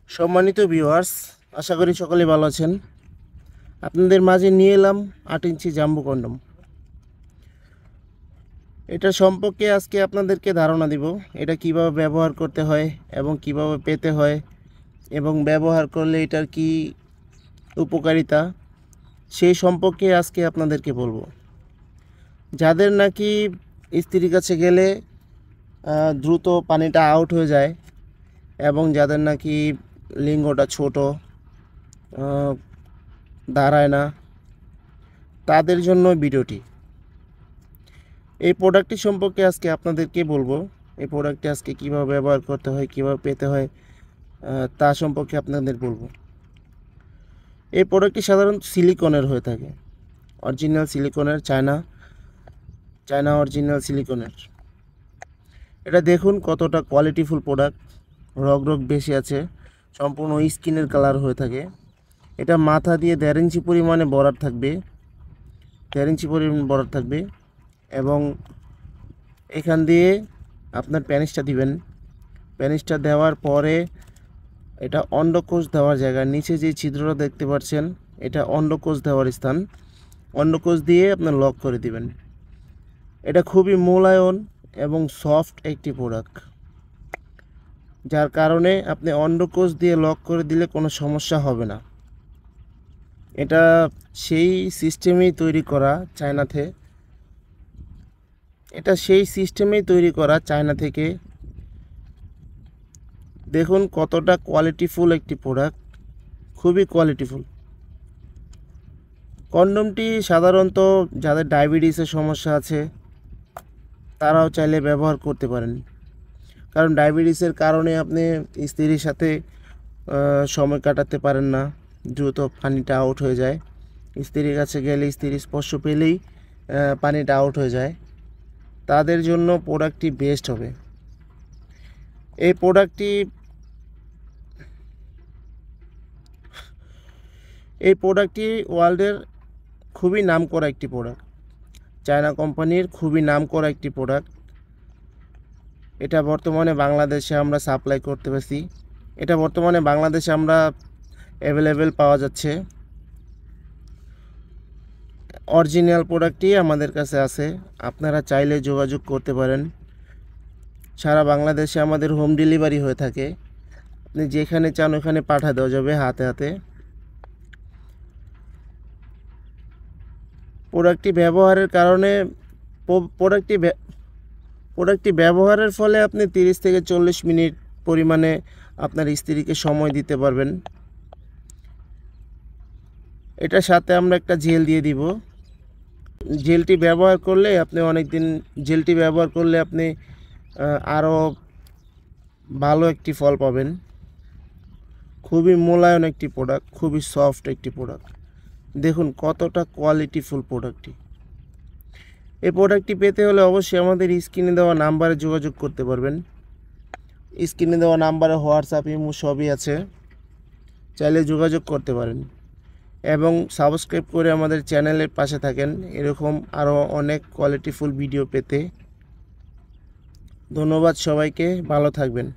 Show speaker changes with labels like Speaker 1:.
Speaker 1: সম্মানিত ভিউয়ার্স, আশা করি সকলে ভালো আছেন। আপনাদের মাঝে নিয়ে এলাম 8 ইঞ্চি জাম্বো কন্ডম। এটা সম্পর্কে আজকে আপনাদেরকে ধারণা দিব। এটা কিভাবে ব্যবহার করতে হয় এবং কিভাবে পেতে হয় এবং ব্যবহার করলে এটার কি উপকারিতা সেই সম্পর্কে আজকে আপনাদেরকে বলবো। যাদের নাকি স্ত্রীর কাছে গেলে দ্রুত পানিটা আউট হয়ে যায় এবং যাদের নাকি লিঙ্গটা ছোট, দাঁড়ায় না, তাদের জন্য ভিডিওটি। এই প্রোডাক্টটি সম্পর্কে আজকে আপনাদেরকে বলবো। এই প্রোডাক্টটি আজকে কীভাবে ব্যবহার করতে হয়, কীভাবে পেতে হয়, তা সম্পর্কে আপনাদের বলবো। এই প্রোডাক্টটি সাধারণত সিলিকনের হয়ে থাকে, অরিজিনাল সিলিকনের, চায়না অরিজিনাল সিলিকনের। এটা দেখুন কতটা কোয়ালিটিফুল প্রোডাক্ট, রগ বেশি আছে, সম্পূর্ণ স্কিনের কালার হয়ে থাকে। এটা মাথা দিয়ে 1.5 ইঞ্চি পরিমাণে বরাদ থাকবে, 1.5 ইঞ্চি পরিমাণ বরাদ থাকবে এবং এখান দিয়ে আপনার প্যানিসটা দিবেন। প্যানিসটা দেওয়ার পরে এটা অন্ডকোষ দেওয়ার জায়গা, নিচে যে ছিদ্রটা দেখতে পাচ্ছেন এটা অন্ডকোষ দেওয়ার স্থান। অন্ডকোষ দিয়ে আপনার লক করে দিবেন। এটা খুবই মোলায়ম এবং সফট একটি প্রোডাক্ট, যার কারণে আপনি অন্ডকোষ দিয়ে লক করে দিলে কোনো সমস্যা হবে না। এটা সেই সিস্টেমেই তৈরি করা চায়নাতে, এটা সেই সিস্টেমেই তৈরি করা চায়না থেকে। দেখুন কতটা কোয়ালিটিফুল একটি প্রোডাক্ট, খুবই কোয়ালিটিফুল। কন্ডমটি সাধারণত যাদের ডায়াবেটিসের সমস্যা আছে তারাও চাইলে ব্যবহার করতে পারেন, কারণ ডায়াবেটিসের কারণে আপনি স্ত্রীর সাথে সময় কাটাতে পারেন না, দ্রুত পানিটা আউট হয়ে যায়। স্ত্রীর কাছে গেলে স্ত্রীর স্পর্শ পেলেই পানিটা আউট হয়ে যায়। তাদের জন্য প্রোডাক্টটি বেস্ট হবে। এই প্রোডাক্টটি ওয়ার্ল্ডের খুবই নামকরা একটি প্রোডাক্ট, চায়না কোম্পানির খুবই নামকরা একটি প্রোডাক্ট। এটা বর্তমানে বাংলাদেশে আমরা সাপ্লাই করতে পারছি, এটা বর্তমানে বাংলাদেশে আমরা অ্যাভেলেবেল পাওয়া যাচ্ছে। অরিজিনাল প্রোডাক্টটি আমাদের কাছে আছে, আপনারা চাইলে যোগাযোগ করতে পারেন। সারা বাংলাদেশে আমাদের হোম ডেলিভারি হয়ে থাকে, আপনি যেখানে চান ওখানে পাঠা দেওয়া যাবে হাতে হাতে। প্রোডাক্টটি ব্যবহারের কারণে প্রোডাক্টটি ব্যবহারের ফলে আপনি 30 থেকে 40 মিনিট পরিমাণে আপনার স্ত্রীকে সময় দিতে পারবেন। এটার সাথে আমরা একটা জেল দিয়ে দিব। জেলটি ব্যবহার করলে আপনি আরও ভালো একটি ফল পাবেন। খুবই মোলায়েম একটি প্রোডাক্ট, খুবই সফট একটি প্রোডাক্ট। দেখুন কতটা কোয়ালিটিফুল প্রোডাক্টটি। এই প্রোডাক্টটি পেতে হলে অবশ্যই আমাদের স্ক্রিনে দেওয়া নাম্বারে যোগাযোগ করতে পারবেন। স্ক্রিনে দেওয়া নাম্বারে হোয়াটসঅ্যাপ, ইমো সবই আছে, চাইলে যোগাযোগ করতে পারেন এবং সাবস্ক্রাইব করে আমাদের চ্যানেলের পাশে থাকেন এরকম আরও অনেক কোয়ালিটিফুল ভিডিও পেতে। ধন্যবাদ সবাইকে, ভালো থাকবেন।